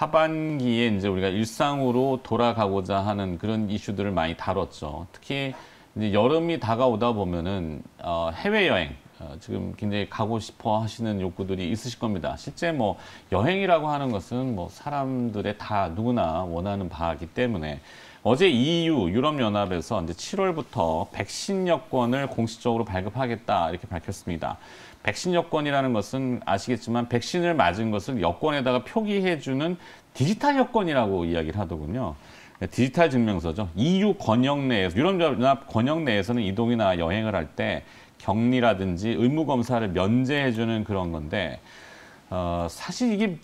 하반기에 이제 우리가 일상으로 돌아가고자 하는 그런 이슈들을 많이 다뤘죠. 특히 이제 여름이 다가오다 보면은 해외여행 지금 굉장히 가고 싶어 하시는 욕구들이 있으실 겁니다. 실제 뭐 여행이라고 하는 것은 뭐 사람들의 다 누구나 원하는 바이기 때문에 어제 EU 유럽연합에서 이제 7월부터 백신 여권을 공식적으로 발급하겠다 이렇게 밝혔습니다. 백신 여권이라는 것은 아시겠지만 백신을 맞은 것을 여권에다가 표기해주는 디지털 여권이라고 이야기를 하더군요. 디지털 증명서죠. EU 권역 내에서, 유럽연합 권역 내에서는 이동이나 여행을 할 때 격리라든지 의무 검사를 면제해주는 그런 건데, 사실 이게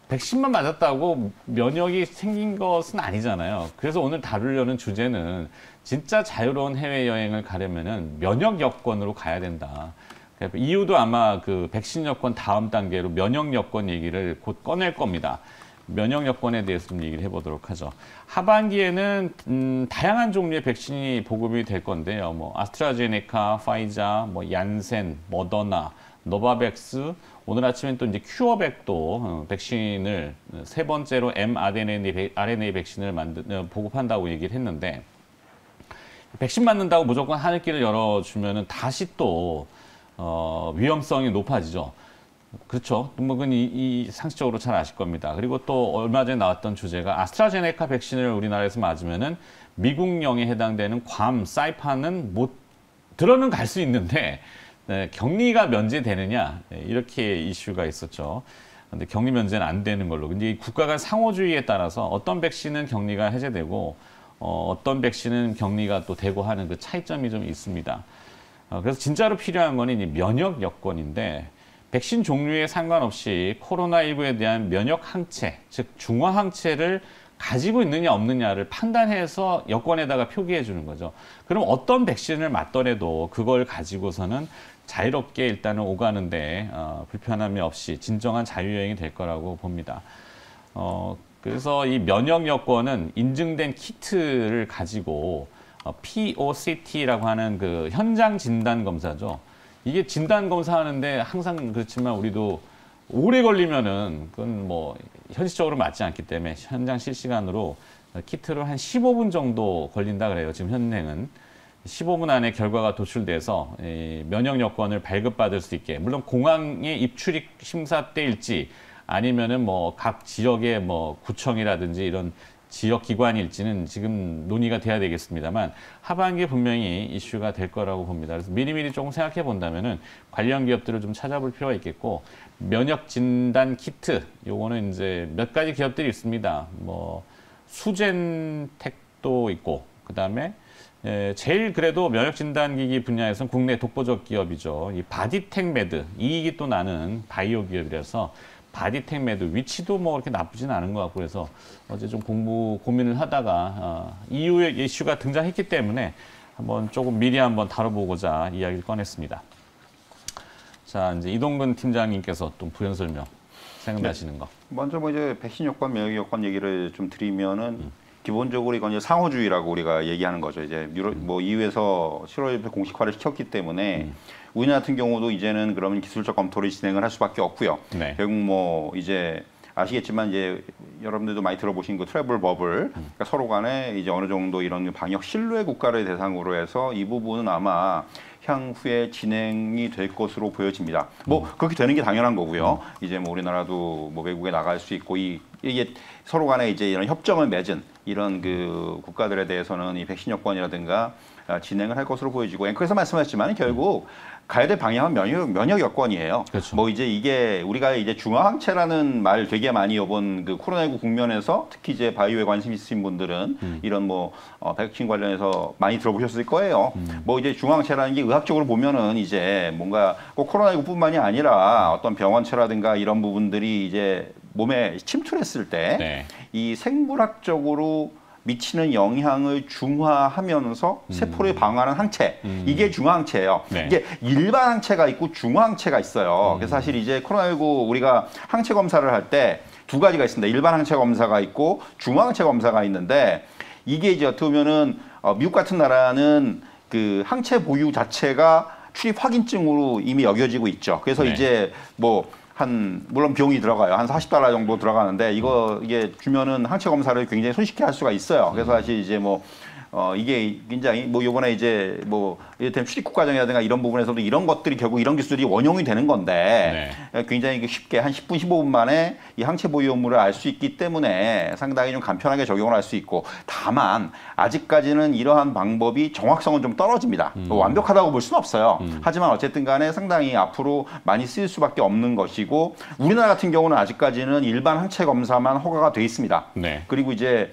백신만 맞았다고 면역이 생긴 것은 아니잖아요. 그래서 오늘 다루려는 주제는 진짜 자유로운 해외여행을 가려면은 면역 여권으로 가야 된다. EU도 아마 그 백신 여권 다음 단계로 면역 여권 얘기를 곧 꺼낼 겁니다. 면역 여권에 대해서 좀 얘기를 해보도록 하죠. 하반기에는 다양한 종류의 백신이 보급이 될 건데요. 뭐 아스트라제네카, 파이자, 뭐 얀센, 모더나, 노바백스, 오늘 아침엔 또 이제 큐어백도 백신을 세 번째로 mRNA 백신을 보급한다고 얘기를 했는데, 백신 맞는다고 무조건 하늘길을 열어주면은 다시 또 위험성이 높아지죠. 그렇죠. 뭐 그건 이 상식적으로 잘 아실 겁니다. 그리고 또 얼마 전에 나왔던 주제가 아스트라제네카 백신을 우리나라에서 맞으면은 미국령에 해당되는 괌, 사이판은 못 들어는 갈 수 있는데 격리가 면제되느냐 이렇게 이슈가 있었죠. 근데 격리 면제는 안 되는 걸로. 근데 이 국가 간 상호주의에 따라서 어떤 백신은 격리가 해제되고 어떤 백신은 격리가 또 되고 하는 그 차이점이 좀 있습니다. 그래서 진짜로 필요한 거는 이 면역 여권인데, 백신 종류에 상관없이 코로나19에 대한 면역 항체, 즉 중화 항체를 가지고 있느냐 없느냐를 판단해서 여권에다가 표기해 주는 거죠. 그럼 어떤 백신을 맞더라도 그걸 가지고서는 자유롭게 일단은 오가는데 불편함이 없이 진정한 자유여행이 될 거라고 봅니다. 그래서 이 면역 여권은 인증된 키트를 가지고 POCT라고 하는 그 현장 진단 검사죠. 이게 진단 검사하는데 항상 그렇지만 우리도 오래 걸리면은 그건 뭐 현실적으로 맞지 않기 때문에 현장 실시간으로 키트를 한 15분 정도 걸린다 그래요. 지금 현행은 15분 안에 결과가 도출돼서 면역 여권을 발급받을 수 있게, 물론 공항의 입출입 심사 때일지 아니면은 뭐 각 지역의 뭐 구청이라든지 이런 지역 기관일지는 지금 논의가 돼야 되겠습니다만 하반기에 분명히 이슈가 될 거라고 봅니다. 그래서 미리미리 조금 생각해 본다면은 관련 기업들을 좀 찾아볼 필요가 있겠고, 면역 진단 키트 요거는 이제 몇 가지 기업들이 있습니다. 뭐 수젠텍도 있고, 그다음에 제일 그래도 면역 진단 기기 분야에서는 국내 독보적 기업이죠. 이 바디텍메드, 이익이 또 나는 바이오 기업이라서 바디텍메드 위치도 뭐 그렇게 나쁘진 않은 것 같고, 그래서 어제 좀 고민을 하다가 EU의 이슈가 등장했기 때문에 한번 조금 미리 한번 다뤄보고자 이야기를 꺼냈습니다. 자, 이제 이동근 팀장님께서 또 부연 설명 생각나시는 거. 먼저 뭐 이제 백신 여권, 면역 여권 얘기를 좀 드리면은 기본적으로 이건 이제 상호주의라고 우리가 얘기하는 거죠. 이제 뭐 EU에서 7월부터 공식화를 시켰기 때문에 우리나라 같은 경우도 이제는 그러면 기술적 검토를 진행을 할 수밖에 없고요. 네. 결국 뭐 이제 아시겠지만 이제 여러분들도 많이 들어보신 그 트래블 버블, 그러니까 서로 간에 이제 어느 정도 이런 방역 신뢰 국가를 대상으로 해서 이 부분은 아마 향후에 진행이 될 것으로 보여집니다. 뭐 그렇게 되는 게 당연한 거고요. 이제 뭐 우리나라도 뭐 외국에 나갈 수 있고 이게 서로 간에 이제 이런 협정을 맺은 이런 그 국가들에 대해서는 이 백신 여권이라든가 진행을 할 것으로 보여지고, 앵커에서 말씀하셨지만 결국 가야 될 방향은 면역 여건이에요. 그렇죠. 뭐 이제 이게 우리가 이제 중화항체라는 말 되게 많이 여본 그 코로나19 국면에서 특히 이제 바이오에 관심 있으신 분들은 이런 뭐 백신 관련해서 많이 들어보셨을 거예요. 뭐 이제 중화항체라는 게 의학적으로 보면은 이제 뭔가 꼭 코로나19뿐만이 아니라 어떤 병원체라든가 이런 부분들이 이제 몸에 침투했을 때 이 생물학적으로 미치는 영향을 중화하면서 세포를 방어하는 항체, 이게 중화항체예요. 네. 이게 일반 항체가 있고 중화항체가 있어요. 그래서 사실 이제 코로나19 우리가 항체 검사를 할 때 두 가지가 있습니다. 일반 항체 검사가 있고 중화항체 검사가 있는데, 이게 이제 어떻게 보면은 미국 같은 나라는 그 항체 보유 자체가 출입 확인증으로 이미 여겨지고 있죠. 그래서 이제 뭐 물론 비용이 들어가요. 한 $40 정도 들어가는데 이게 주면은 항체 검사를 굉장히 손쉽게 할 수가 있어요. 그래서 사실 이제 뭐 이게 굉장히 뭐 요번에 이제 뭐 이를테면 출입국 과정이라든가 이런 부분에서도 이런 것들이 결국 이런 기술이 원용이 되는 건데 굉장히 쉽게 한 10분, 15분 만에 이 항체 보유물을 알 수 있기 때문에 상당히 좀 간편하게 적용을 할 수 있고 다만 아직까지는 이러한 방법이 정확성은 좀 떨어집니다. 완벽하다고 볼 수는 없어요. 하지만 어쨌든 간에 상당히 앞으로 많이 쓰일 수밖에 없는 것이고 우리나라 같은 경우는 아직까지는 일반 항체 검사만 허가가 돼 있습니다. 그리고 이제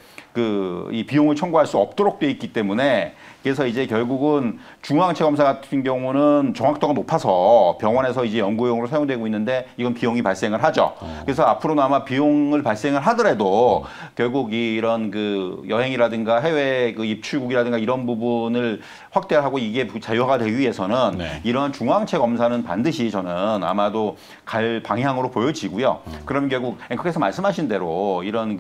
이 비용을 청구할 수 없도록 돼 있기 때문에 그래서 이제 결국은 중앙항체 검사 같은 경우는 정확도가 높아서 병원에서 이제 연구용으로 사용되고 있는데 이건 비용이 발생을 하죠. 그래서 앞으로는 아마 비용을 발생을 하더라도 결국 이런 여행이라든가 해외 입출국이라든가 이런 부분을 확대하고 이게 자유화가 되기 위해서는 이런 중앙항체 검사는 반드시 저는 아마도 갈 방향으로 보여지고요. 그러면 결국 앵커께서 말씀하신 대로 이런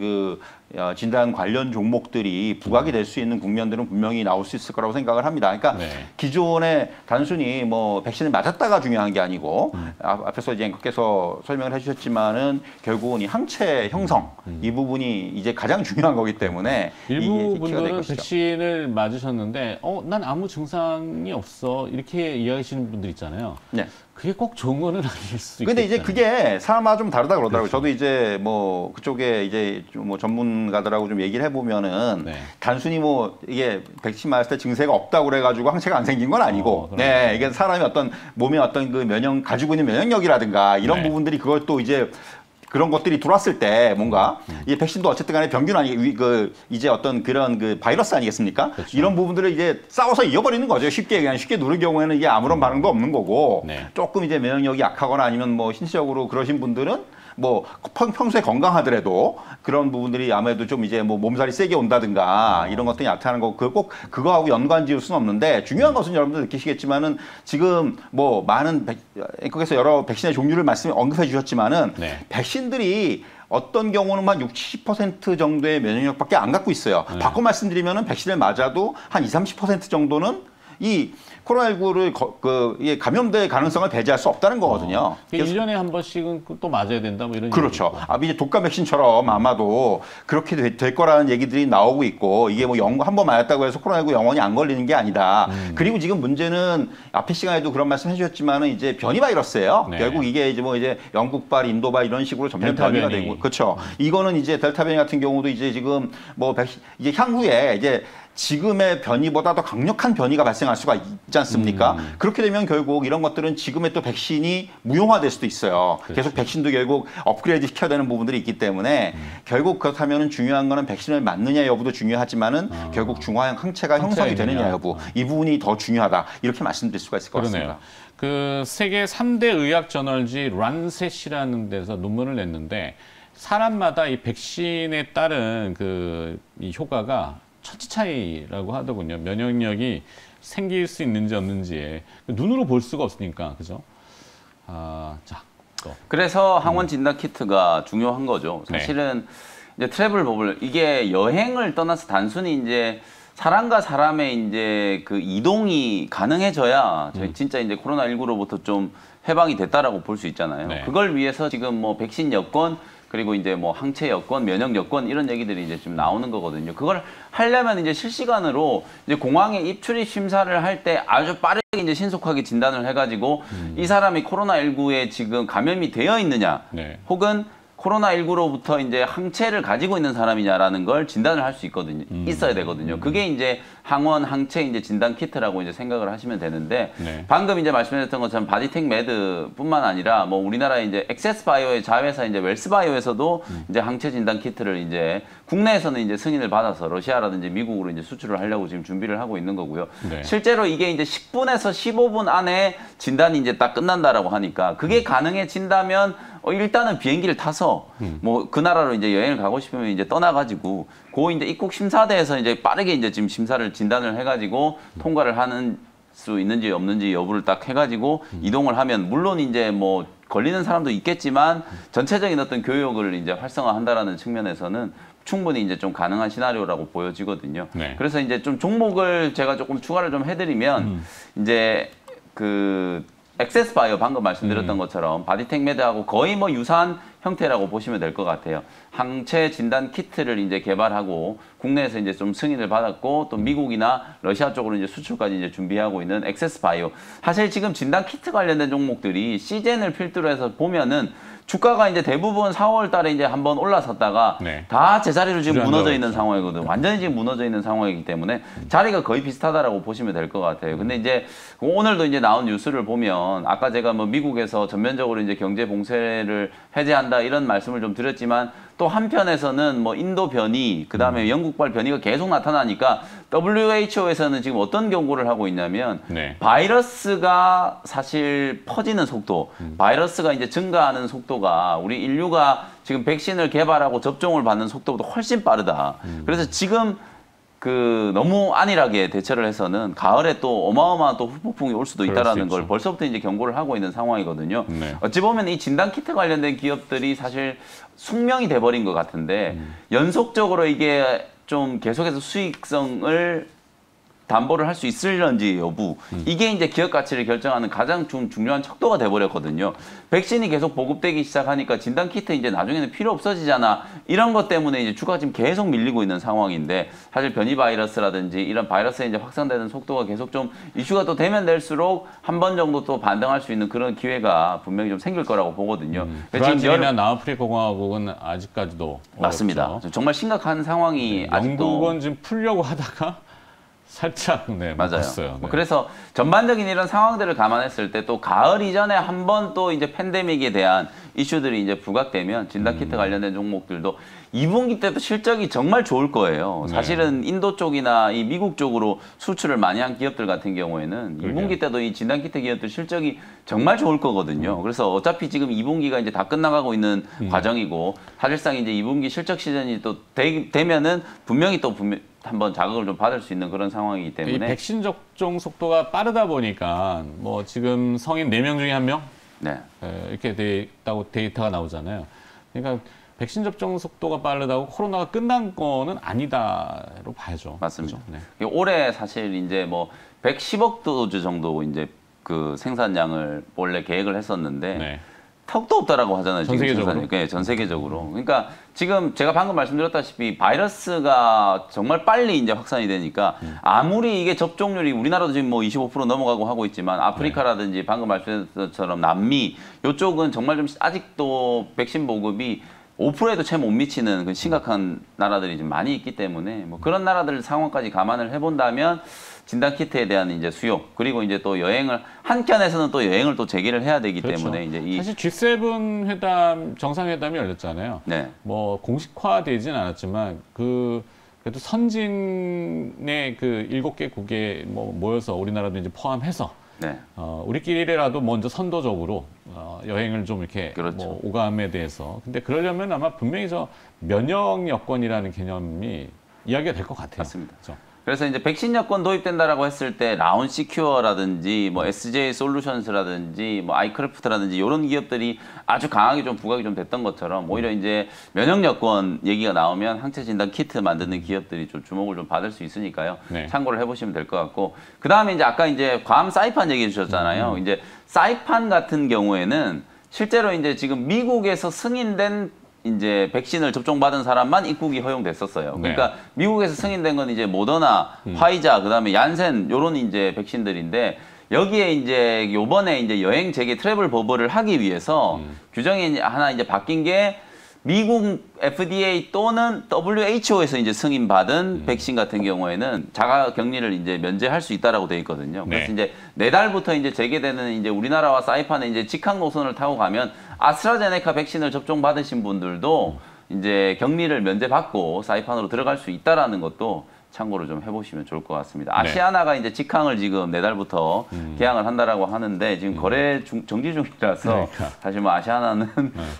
진단 관련 종목들이 부각이 될 수 있는 국면들은 분명히 나올 수 있을 거라고 생각을 합니다. 그러니까 기존에 단순히 뭐 백신을 맞았다가 중요한 게 아니고 앞에서 이제 앵커께서 설명을 해주셨지만은 결국은 이 항체 형성 이 부분이 이제 가장 중요한 거기 때문에 일부 분들은 백신을 맞으셨는데 난 아무 증상이 없어 이렇게 이야기하시는 분들 있잖아요. 그게 꼭 좋은 거는 아닐 수 있겠죠. 근데 이제 그게 사람마다 좀 다르다 그러더라고요. 저도 이제 뭐 그쪽에 이제 뭐 전문가들하고 좀 얘기를 해보면은 단순히 뭐 이게 백신 맞을 때 증세가 없다고 그래가지고 항체가 안 생긴 건 아니고, 이게 사람이 몸에 어떤 가지고 있는 면역력이라든가 이런 부분들이 그걸 또 이제 그런 것들이 들어왔을 때 뭔가 이 백신도 어쨌든 간에 병균 이제 어떤 그런 바이러스 아니겠습니까? 이런 부분들을 이제 싸워서 이겨버리는 거죠. 그냥 쉽게 누른 경우에는 이게 아무런 반응도 없는 거고 조금 이제 면역력이 약하거나 아니면 뭐 신체적으로 그러신 분들은 뭐 평소에 건강하더라도 그런 부분들이 아무래도 좀 이제 뭐 몸살이 세게 온다든가 이런 것들이 나타나는 거 꼭 그거하고 연관 지을 수는 없는데 중요한 것은 여러분들 느끼시겠지만은 지금 뭐 많은 앵커께서 여러 백신의 종류를 언급해 주셨지만은 백신들이 어떤 경우는 한 60, 70% 정도의 면역력밖에 안 갖고 있어요. 바꿔 말씀드리면은 백신을 맞아도 한 20, 30% 정도는 이 코로나19를 감염될 가능성을 배제할 수 없다는 거거든요. 1년에 한 번씩은 또 맞아야 된다 뭐 이런 그렇죠. 이제 독감 백신처럼 아마도 그렇게 될 거라는 얘기들이 나오고 있고 이게 뭐 한 번 맞았다고 해서 코로나19 영원히 안 걸리는 게 아니다. 그리고 지금 문제는 앞에 시간에도 그런 말씀 해주셨지만은 이제 변이 바이러스예요. 결국 이게 이제 영국발, 인도발 이런 식으로 점점 변이가 되고 그렇죠. 이거는 이제 델타 변이 같은 경우도 이제 지금 이제 향후에 이제 지금의 변이보다 더 강력한 변이가 발생할 수가 있지 않습니까? 그렇게 되면 결국 이런 것들은 지금의 또 백신이 무용화될 수도 있어요. 계속 백신도 결국 업그레이드 시켜야 되는 부분들이 있기 때문에 결국 그렇다면 중요한 거는 백신을 맞느냐 여부도 중요하지만은 결국 중화형 항체가 형성이 되느냐 여부 이 부분이 더 중요하다. 이렇게 말씀드릴 수가 있을 것 같습니다. 세계 3대 의학 저널지 란셋이라는 데서 논문을 냈는데 사람마다 이 백신에 따른 이 효과가 천지 차이라고 하더군요. 면역력이 생길 수 있는지 없는지에 눈으로 볼 수가 없으니까 그죠? 그래서 항원 진단 키트가 중요한 거죠. 사실은 이제 트래블 버블 이게 여행을 떠나서 단순히 이제 사람과 사람의 이제 이동이 가능해져야 진짜 이제 코로나19로부터 좀 해방이 됐다라고 볼 수 있잖아요. 그걸 위해서 지금 뭐 백신 여건 그리고 이제 뭐 항체 여건, 면역 여건 이런 얘기들이 이제 좀 나오는 거거든요. 그걸 하려면 이제 실시간으로 이제 공항에 입출입 심사를 할 때 아주 빠르게 이제 신속하게 진단을 해가지고 이 사람이 코로나19에 지금 감염이 되어 있느냐, 혹은 코로나19로부터 이제 항체를 가지고 있는 사람이냐라는 걸 진단을 할 수 있거든요. 있어야 되거든요. 그게 이제 항원, 항체 이제 진단 키트라고 이제 생각을 하시면 되는데 방금 이제 말씀드렸던 것처럼 바디텍 매드뿐만 아니라 뭐 우리나라 이제 액세스 바이오의 자회사 이제 웰스 바이오에서도 이제 항체 진단 키트를 이제 국내에서는 이제 승인을 받아서 러시아라든지 미국으로 이제 수출을 하려고 지금 준비를 하고 있는 거고요. 실제로 이게 이제 10분에서 15분 안에 진단이 이제 딱 끝난다라고 하니까 그게 가능해진다면 일단은 비행기를 타서 뭐 그 나라로 이제 여행을 가고 싶으면 이제 떠나가지고 이제 입국 심사대에서 이제 빠르게 이제 지금 진단을 해가지고 통과를 하는 수 있는지 없는지 여부를 딱 해가지고 이동을 하면 물론 이제 뭐 걸리는 사람도 있겠지만 전체적인 어떤 교역을 이제 활성화한다라는 측면에서는 충분히 이제 좀 가능한 시나리오라고 보여지거든요. 그래서 이제 좀 종목을 제가 조금 추가를 좀 해드리면 이제 액세스바이오 방금 말씀드렸던 것처럼 바디텍 매드하고 거의 뭐 유사한 형태라고 보시면 될 것 같아요. 항체 진단 키트를 이제 개발하고 국내에서 이제 좀 승인을 받았고 또 미국이나 러시아 쪽으로 이제 수출까지 이제 준비하고 있는 액세스바이오. 사실 지금 진단 키트 관련된 종목들이 시즌을 필두로 해서 보면은 주가가 이제 대부분 4월 달에 이제 한번 올라섰다가 네. 다 제자리로 지금 무너져 있는 있죠. 상황이거든요. 완전히 지금 무너져 있는 상황이기 때문에 자리가 거의 비슷하다라고 보시면 될 것 같아요. 근데 이제 오늘도 이제 나온 뉴스를 보면 아까 제가 뭐 미국에서 전면적으로 이제 경제 봉쇄를 해제한다 이런 말씀을 좀 드렸지만 또 한편에서는 뭐 인도 변이, 그 다음에 영국발 변이가 계속 나타나니까 WHO에서는 지금 어떤 경고를 하고 있냐면 네. 바이러스가 사실 퍼지는 속도, 바이러스가 이제 증가하는 속도가 우리 인류가 지금 백신을 개발하고 접종을 받는 속도보다 훨씬 빠르다. 그래서 지금 그 너무 안일하게 대처를 해서는 가을에 또 어마어마한 또 후폭풍이 올 수도 있다라는 걸 벌써부터 이제 경고를 하고 있는 상황이거든요. 네. 어찌 보면 이 진단 키트 관련된 기업들이 사실 숙명이 돼버린 것 같은데 연속적으로 이게 좀 계속해서 수익성을 담보를 할 수 있을런지 여부 이게 이제 기업 가치를 결정하는 가장 중요한 척도가 돼버렸거든요. 백신이 계속 보급되기 시작하니까 진단 키트 이제 나중에는 필요 없어지잖아 이런 것 때문에 이제 주가가 지금 계속 밀리고 있는 상황인데 사실 변이 바이러스라든지 이런 바이러스에 이제 확산되는 속도가 계속 좀 이슈가 또 되면 될수록 한 번 정도 또 반등할 수 있는 그런 기회가 분명히 좀 생길 거라고 보거든요. 브라질이나 남아프리카 공화국은 아직까지도 맞습니다. 어렵죠. 정말 심각한 상황이 아직도 영국은 지금 풀려고 하다가 살짝 네, 맞아요. 먹었어요. 네. 그래서 전반적인 이런 상황들을 감안했을 때 또 가을 이전에 한 번 또 이제 팬데믹에 대한 이슈들이 이제 부각되면 진단 키트 관련된 종목들도 2분기 때도 실적이 정말 좋을 거예요. 네. 사실은 인도 쪽이나 이 미국 쪽으로 수출을 많이 한 기업들 같은 경우에는 그러게요. 2분기 때도 이 진단 키트 기업들 실적이 정말 좋을 거거든요. 그래서 어차피 지금 2분기가 이제 다 끝나가고 있는 과정이고 사실상 이제 2분기 실적 시즌이 또 되면은 분명히 한번 자극을 좀 받을 수 있는 그런 상황이기 이 때문에 백신 접종 속도가 빠르다 보니까 뭐 지금 성인 4명 중에 1명 네. 이렇게 돼 있다고 데이터가 나오잖아요. 그러니까 백신 접종 속도가 빠르다고 코로나가 끝난 거는 아니다로 봐야죠. 맞습니다. 그렇죠? 네. 올해 사실 이제 뭐 110억 도즈 정도 이제 그 생산량을 원래 계획을 했었는데 네. 턱도 없다라고 하잖아요. 전 지금 세계적으로? 생산이. 네, 전 세계적으로. 그러니까 지금 제가 방금 말씀드렸다시피 바이러스가 정말 빨리 이제 확산이 되니까 아무리 이게 접종률이 우리나라도 지금 뭐 25% 넘어가고 하고 있지만 아프리카라든지 방금 말씀드렸던 것처럼 남미 이쪽은 정말 좀 아직도 백신 보급이 5%에도 채 못 미치는 그 심각한 나라들이 좀 많이 있기 때문에 뭐 그런 나라들 상황까지 감안을 해본다면 진단 키트에 대한 이제 수요 그리고 이제 또 여행을 한켠에서는 또 여행을 또 재개를 해야 되기 그렇죠. 때문에 이제 이 사실 G7 회담 정상회담이 열렸잖아요. 네. 뭐 공식화되진 않았지만 그래도 선진의 그 7개국에 뭐 모여서 우리나라도 이제 포함해서 네. 우리끼리라도 먼저 선도적으로 여행을 좀 이렇게 그렇죠. 뭐 오감에 대해서 근데 그러려면 아마 분명히 저 면역 여건이라는 개념이 이야기가 될 것 같아요. 맞습니다. 그렇죠? 그래서 이제 백신 여권 도입된다라고 했을 때 라운 시큐어라든지 뭐 SJ 솔루션스라든지 뭐 아이크래프트라든지 이런 기업들이 아주 강하게 좀 부각이 좀 됐던 것처럼 오히려 이제 면역 여권 얘기가 나오면 항체 진단 키트 만드는 기업들이 좀 주목을 좀 받을 수 있으니까요. 네. 참고를 해보시면 될 것 같고 그 다음에 이제 아까 이제 괌 사이판 얘기해 주셨잖아요. 이제 사이판 같은 경우에는 실제로 이제 지금 미국에서 승인된 이제 백신을 접종받은 사람만 입국이 허용됐었어요. 그러니까 미국에서 승인된 건 이제 모더나, 화이자, 그다음에 얀센 요런 이제 백신들인데 여기에 이제 요번에 이제 여행 재개 트래블 버블을 하기 위해서 규정이 하나 이제 바뀐 게 미국 FDA 또는 WHO에서 이제 승인받은 백신 같은 경우에는 자가 격리를 이제 면제할 수 있다라고 돼 있거든요. 그래서 이제 내달부터 이제 재개되는 이제 우리나라와 사이판의 이제 직항 노선을 타고 가면 아스트라제네카 백신을 접종 받으신 분들도 이제 격리를 면제받고 사이판으로 들어갈 수 있다라는 것도 참고로 좀 해보시면 좋을 것 같습니다. 아시아나가 이제 직항을 지금 내달부터 개항을 한다라고 하는데 지금 거래 정지 중이라서 그러니까. 사실 뭐 아시아나는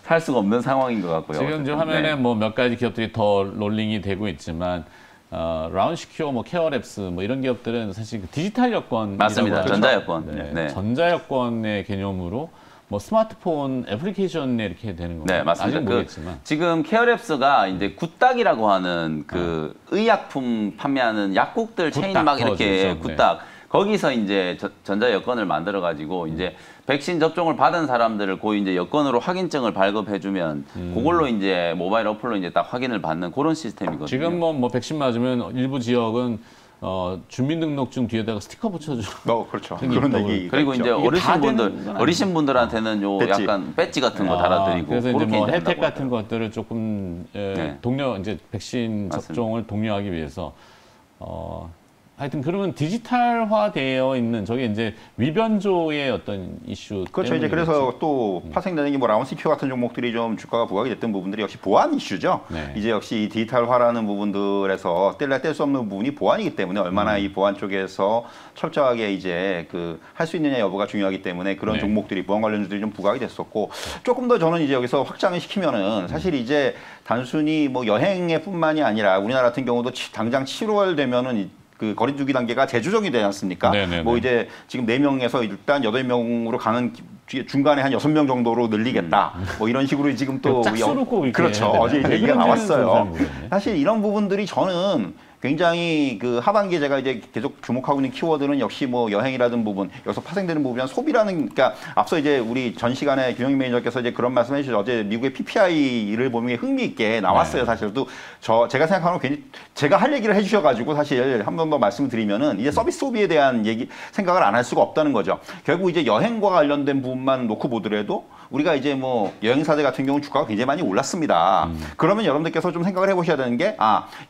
살 수가 없는 상황인 것 같고요. 지금 이제 화면에 뭐 몇 가지 기업들이 더 롤링이 되고 있지만 라운시큐어, 뭐 케어랩스 뭐 이런 기업들은 사실 그 디지털 여권 맞습니다. 전자여권. 네. 네. 전자여권의 개념으로 뭐 스마트폰 애플리케이션에 이렇게 되는 건가요? 네, 맞습니다. 아직 모르겠지만 지금 케어랩스가 이제 굿닥이라고 하는 그 의약품 판매하는 약국들 체인 막 이렇게 그렇죠. 굿닥 거기서 이제 전자 여권을 만들어 가지고 이제 백신 접종을 받은 사람들을 그 이제 여권으로 확인증을 발급해주면 그걸로 이제 모바일 어플로 이제 딱 확인을 받는 그런 시스템이거든요. 지금 뭐 백신 맞으면 일부 지역은 주민등록증 뒤에다가 스티커 붙여줘. 그렇죠. 그런 얘기. 그리고 이제 어르신분들한테는 요 배지. 약간 배지 같은 거 달아드리고 그래서 이제 뭐 혜택 한다고 같은 하더라고요. 것들을 조금 네. 이제 백신 맞습니다. 접종을 독려하기 위해서 하여튼 그러면 디지털화되어 있는 저게 이제 위변조의 어떤 이슈 그렇죠. 이제 그래서 또 파생되는 게 뭐 라운스큐 같은 종목들이 좀 주가가 부각이 됐던 부분들이 역시 보안 이슈죠. 네. 이제 역시 이 디지털화라는 부분들에서 뗄 수 없는 부분이 보안이기 때문에 얼마나 이 보안 쪽에서 철저하게 이제 그 할 수 있느냐 여부가 중요하기 때문에 그런 네. 종목들이 보안 관련주들이 좀 부각이 됐었고 조금 더 저는 이제 여기서 확장을 시키면은 사실 이제 단순히 뭐 여행에뿐만이 아니라 우리나라 같은 경우도 당장 7월 되면은 그 거리두기 단계가 재조정이 되지 않습니까? 네네네. 뭐 이제 지금 4명에서 일단 8명으로 가는 중간에 한 6명 정도로 늘리겠다. 뭐 이런 식으로 지금 또 짝수로 꼭 이렇게 그렇죠. 해야 되나요? 어제 이제 왜 얘기가 그런지는 잘 나왔어요. 모르겠네. 사실 이런 부분들이 저는 굉장히 그 하반기에 제가 이제 계속 주목하고 있는 키워드는 역시 뭐 여행이라든 부분, 여기서 파생되는 부분이 소비라는, 그러니까 앞서 이제 우리 전 시간에 김영희 매니저께서 이제 그런 말씀해 주셨죠. 어제 미국의 PPI를 보면 흥미있게 나왔어요. 네. 사실도 제가 생각하는 건 괜히 제가 할 얘기를 해주셔가지고 사실 한 번 더 말씀을 드리면은 이제 서비스 소비에 대한 생각을 안 할 수가 없다는 거죠. 결국 이제 여행과 관련된 부분만 놓고 보더라도 우리가 이제 뭐 여행사들 같은 경우 주가가 굉장히 많이 올랐습니다. 그러면 여러분들께서 좀 생각을 해보셔야 되는 게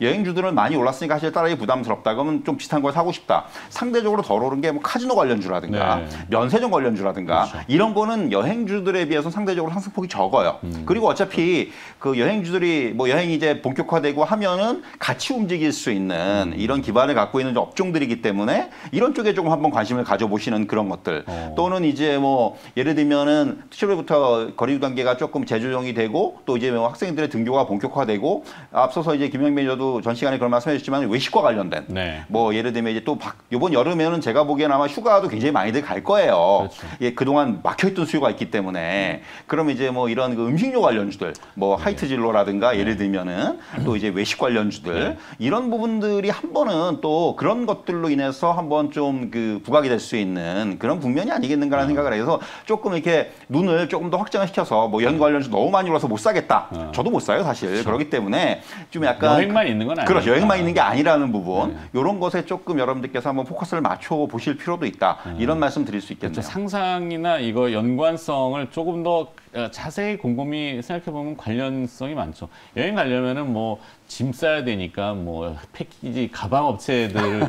여행주들은 많이 올랐으니까 사실 따라하기 부담스럽다. 그러면 좀 비슷한 걸 사고 싶다. 상대적으로 덜 오른 게 뭐 카지노 관련주라든가 네. 면세점 관련주라든가 그렇죠. 이런 거는 여행주들에 비해서 상대적으로 상승폭이 적어요. 그리고 어차피 그 여행주들이 뭐 여행이 이제 본격화되고 하면은 같이 움직일 수 있는 이런 기반을 갖고 있는 업종들이기 때문에 이런 쪽에 조금 한번 관심을 가져보시는 그런 것들. 또는 이제 뭐 예를 들면은 7월부터 거리 관계가 조금 재조정이 되고 또 이제 뭐 학생들의 등교가 본격화되고 앞서서 이제 김영민 매니저도 전 시간에 그런 말씀해 주셨지만 외식과 관련된 네. 뭐 예를 들면 이제 또 이번 여름에는 제가 보기에는 아마 휴가도 굉장히 많이들 갈 거예요. 그렇죠. 예, 그동안 막혀있던 수요가 있기 때문에 그럼 이제 뭐 이런 그 음식료 관련주들 뭐 하이트진로라든가 예를 들면은 또 이제 외식 관련주들 이런 부분들이 한 번은 또 그런 것들로 인해서 한번 좀 그 부각이 될 수 있는 그런 국면이 아니겠는가라는 생각을 해서 조금 이렇게 눈을 조금 더 확장을 시켜서 뭐 여행 관련주 너무 많이 올라서 못 사겠다. 저도 못 사요 사실. 그렇죠. 그렇기 때문에 좀 약간 여행만 있는 건 아니에요. 그렇죠. 여행만 있는 게 아니라는 부분. 이런 것에 조금 여러분들께서 한번 포커스를 맞춰 보실 필요도 있다. 이런 말씀 드릴 수 있겠네요. 그렇죠. 상상이나 이거 연관성을 조금 더 자세히 곰곰이 생각해 보면 관련성이 많죠. 여행 가려면은 뭐 짐 싸야 되니까 뭐 패키지 가방 업체들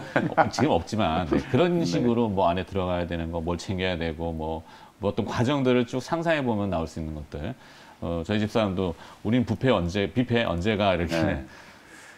지금 없지만 그런 식으로 뭐 안에 들어가야 되는 거, 뭘 챙겨야 되고 뭐 어떤 과정들을 쭉 상상해 보면 나올 수 있는 것들. 저희 집사람도 우린 뷔페 언제가 이렇게. 네.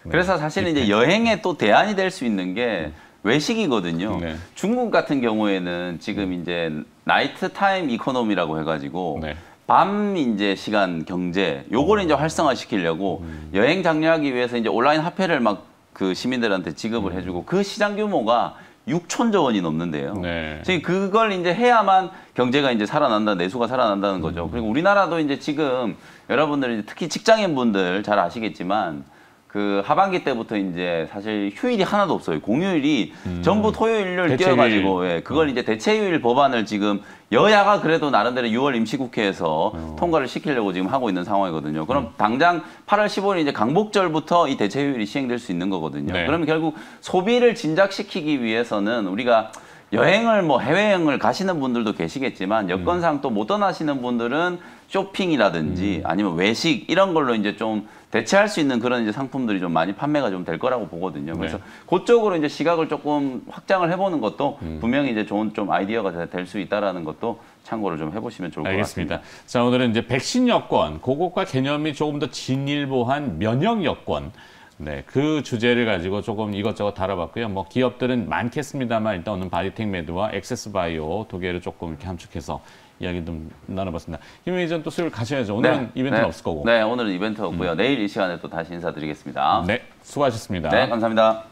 그래서 사실은 이제 여행에 또 대안이 될 수 있는 게 외식이거든요. 네. 중국 같은 경우에는 지금 이제 나이트 타임 이코노미라고 해가지고 네. 밤 이제 시간 경제 요거를 이제 활성화시키려고 여행 장려하기 위해서 이제 온라인 화폐를 막 그 시민들한테 지급을 해주고 그 시장 규모가 6천조 원이 넘는데요. 네. 지금 그걸 이제 해야만 경제가 이제 살아난다, 내수가 살아난다는 거죠. 그리고 우리나라도 이제 지금 여러분들 이제 특히 직장인분들 잘 아시겠지만 그 하반기 때부터 이제 사실 휴일이 하나도 없어요. 공휴일이 전부 토요일을 대체휴일. 띄워가지고 그걸 이제 대체휴일 법안을 지금 여야가 그래도 나름대로 6월 임시국회에서 통과를 시키려고 지금 하고 있는 상황이거든요. 그럼 당장 8월 15일 이제 강복절부터 이 대체휴일이 시행될 수 있는 거거든요. 네. 그러면 결국 소비를 진작시키기 위해서는 우리가 여행을 뭐 해외여행을 가시는 분들도 계시겠지만 여건상 또 못 떠나시는 분들은 쇼핑이라든지 아니면 외식 이런 걸로 이제 좀 대체할 수 있는 그런 이제 상품들이 좀 많이 판매가 좀 될 거라고 보거든요. 그래서 그쪽으로 이제 시각을 조금 확장을 해보는 것도 분명히 이제 좋은 좀 아이디어가 될 수 있다라는 것도 참고를 좀 해보시면 좋을 것 알겠습니다. 같습니다. 자, 오늘은 이제 백신 여권, 그것과 개념이 조금 더 진일보한 면역 여권. 네, 그 주제를 가지고 조금 이것저것 다뤄봤고요. 뭐 기업들은 많겠습니다만 일단 오늘 바디텍 매드와 엑세스바이오 두 개를 조금 이렇게 함축해서 이야기 좀 나눠봤습니다. 김 회장 또 수요일 가셔야죠. 오늘은 이벤트는 없을 거고. 네, 오늘은 이벤트 없고요. 내일 이 시간에 또 다시 인사드리겠습니다. 네, 수고하셨습니다. 네, 감사합니다.